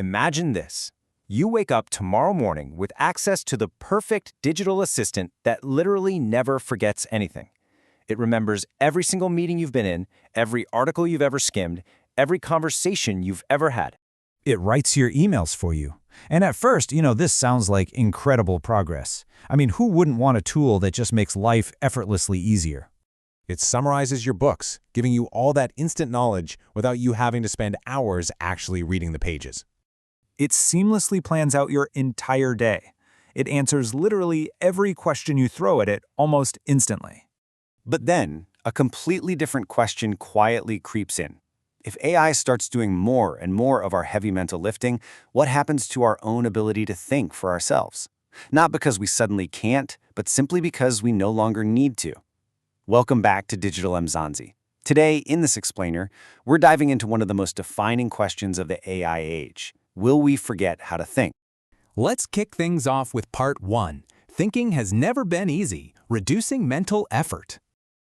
Imagine this. You wake up tomorrow morning with access to the perfect digital assistant that literally never forgets anything. It remembers every single meeting you've been in, every article you've ever skimmed, every conversation you've ever had. It writes your emails for you. And at first, this sounds like incredible progress. I mean, who wouldn't want a tool that just makes life effortlessly easier? It summarizes your books, giving you all that instant knowledge without you having to spend hours actually reading the pages. It seamlessly plans out your entire day. It answers literally every question you throw at it almost instantly. But then, a completely different question quietly creeps in. If AI starts doing more and more of our heavy mental lifting, what happens to our own ability to think for ourselves? Not because we suddenly can't, but simply because we no longer need to. Welcome back to Digital Mzansi. Today, in this explainer, we're diving into one of the most defining questions of the AI age. Will we forget how to think? Let's kick things off with part 1. Thinking has never been easy. Reducing mental effort.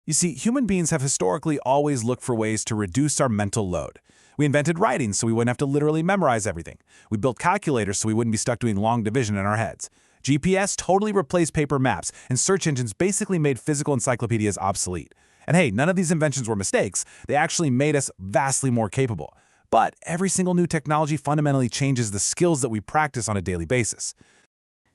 You see, human beings have historically always looked for ways to reduce our mental load. We invented writing so we wouldn't have to literally memorize everything. We built calculators so we wouldn't be stuck doing long division in our heads. GPS totally replaced paper maps, and search engines basically made physical encyclopedias obsolete. And hey, none of these inventions were mistakes. They actually made us vastly more capable. But every single new technology fundamentally changes the skills that we practice on a daily basis.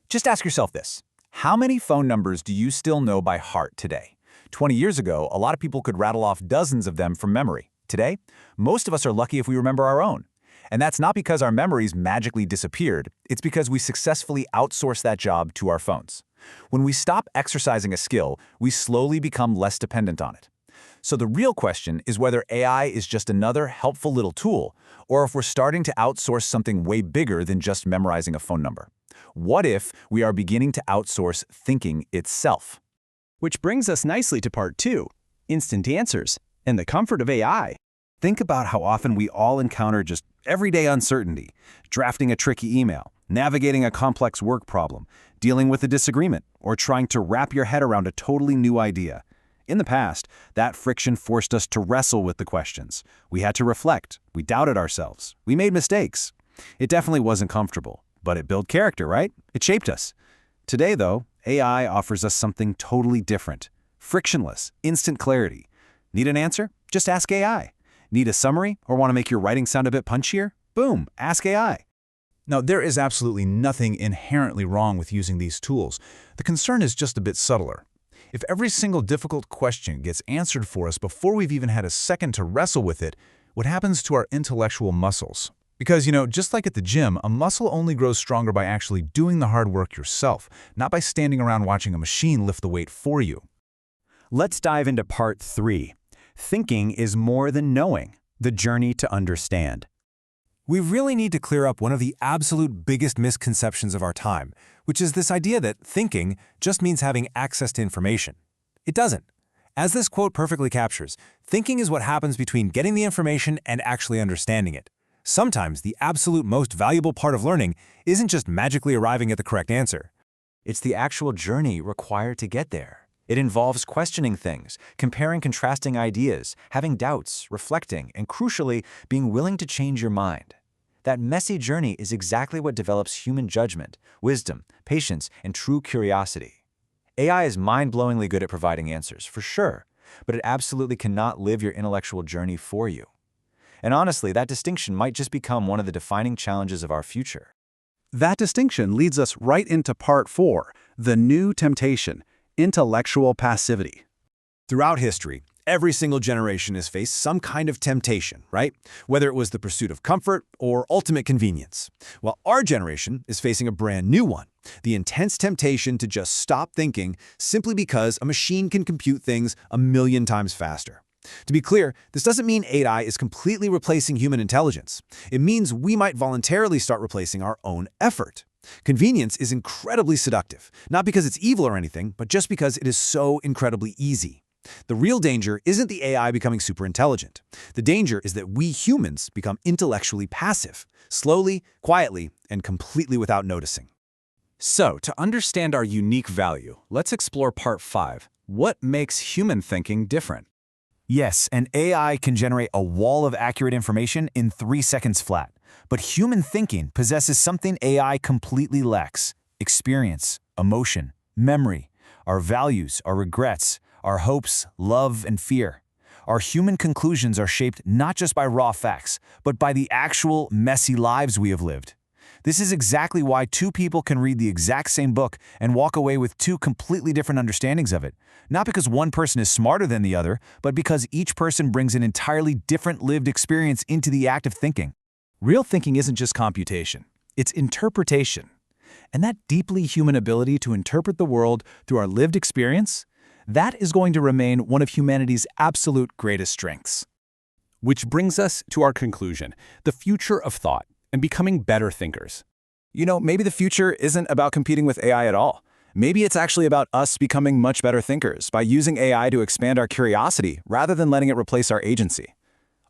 Just ask yourself this. How many phone numbers do you still know by heart today? 20 years ago, a lot of people could rattle off dozens of them from memory. Today, most of us are lucky if we remember our own. And that's not because our memories magically disappeared. It's because we successfully outsourced that job to our phones. When we stop exercising a skill, we slowly become less dependent on it. So the real question is whether AI is just another helpful little tool, or if we're starting to outsource something way bigger than just memorizing a phone number. What if we are beginning to outsource thinking itself? Which brings us nicely to part 2, instant answers, and the comfort of AI. Think about how often we all encounter just everyday uncertainty, drafting a tricky email, navigating a complex work problem, dealing with a disagreement, or trying to wrap your head around a totally new idea. In the past, that friction forced us to wrestle with the questions. We had to reflect. We doubted ourselves. We made mistakes. It definitely wasn't comfortable, but it built character, right? It shaped us. Today, though, AI offers us something totally different. Frictionless, instant clarity. Need an answer? Just ask AI. Need a summary or want to make your writing sound a bit punchier? Boom, ask AI. Now, there is absolutely nothing inherently wrong with using these tools. The concern is just a bit subtler. If every single difficult question gets answered for us before we've even had a second to wrestle with it, what happens to our intellectual muscles? Because, just like at the gym, a muscle only grows stronger by actually doing the hard work yourself, not by standing around watching a machine lift the weight for you. Let's dive into part 3. Thinking is more than knowing, the journey to understand. We really need to clear up one of the absolute biggest misconceptions of our time, which is this idea that thinking just means having access to information. It doesn't. As this quote perfectly captures, thinking is what happens between getting the information and actually understanding it. Sometimes the absolute most valuable part of learning isn't just magically arriving at the correct answer. It's the actual journey required to get there. It involves questioning things, comparing contrasting ideas, having doubts, reflecting, and crucially, being willing to change your mind. That messy journey is exactly what develops human judgment, wisdom, patience, and true curiosity. AI is mind-blowingly good at providing answers, for sure, but it absolutely cannot live your intellectual journey for you. And honestly, that distinction might just become one of the defining challenges of our future. That distinction leads us right into part 4, the new temptation, intellectual passivity. Throughout history, every single generation has faced some kind of temptation, right? Whether it was the pursuit of comfort or ultimate convenience. Well, our generation is facing a brand new one, the intense temptation to just stop thinking simply because a machine can compute things a million times faster. To be clear, this doesn't mean AI is completely replacing human intelligence. It means we might voluntarily start replacing our own effort. Convenience is incredibly seductive, not because it's evil or anything, but just because it is so incredibly easy. The real danger isn't the AI becoming super intelligent. The danger is that we humans become intellectually passive, slowly, quietly, and completely without noticing. So, to understand our unique value, let's explore part 5. What makes human thinking different? Yes, an AI can generate a wall of accurate information in 3 seconds flat. But human thinking possesses something AI completely lacks: experience, emotion, memory, our values, our regrets, our hopes, love, and fear. Our human conclusions are shaped not just by raw facts, but by the actual, messy lives we have lived. This is exactly why two people can read the exact same book and walk away with two completely different understandings of it. Not because one person is smarter than the other, but because each person brings an entirely different lived experience into the act of thinking. Real thinking isn't just computation, it's interpretation. And that deeply human ability to interpret the world through our lived experience, that is going to remain one of humanity's absolute greatest strengths. Which brings us to our conclusion: the future of thought and becoming better thinkers. Maybe the future isn't about competing with AI at all. Maybe it's actually about us becoming much better thinkers by using AI to expand our curiosity rather than letting it replace our agency.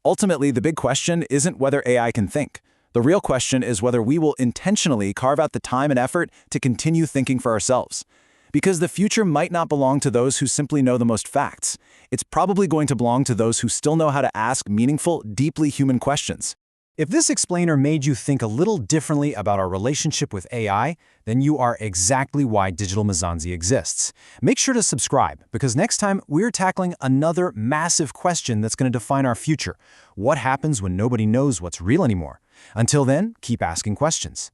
Ultimately, the big question isn't whether AI can think. The real question is whether we will intentionally carve out the time and effort to continue thinking for ourselves. Because the future might not belong to those who simply know the most facts. It's probably going to belong to those who still know how to ask meaningful, deeply human questions. If this explainer made you think a little differently about our relationship with AI, then you are exactly why Digital Mzansi exists. Make sure to subscribe, because next time we're tackling another massive question that's going to define our future. What happens when nobody knows what's real anymore? Until then, keep asking questions.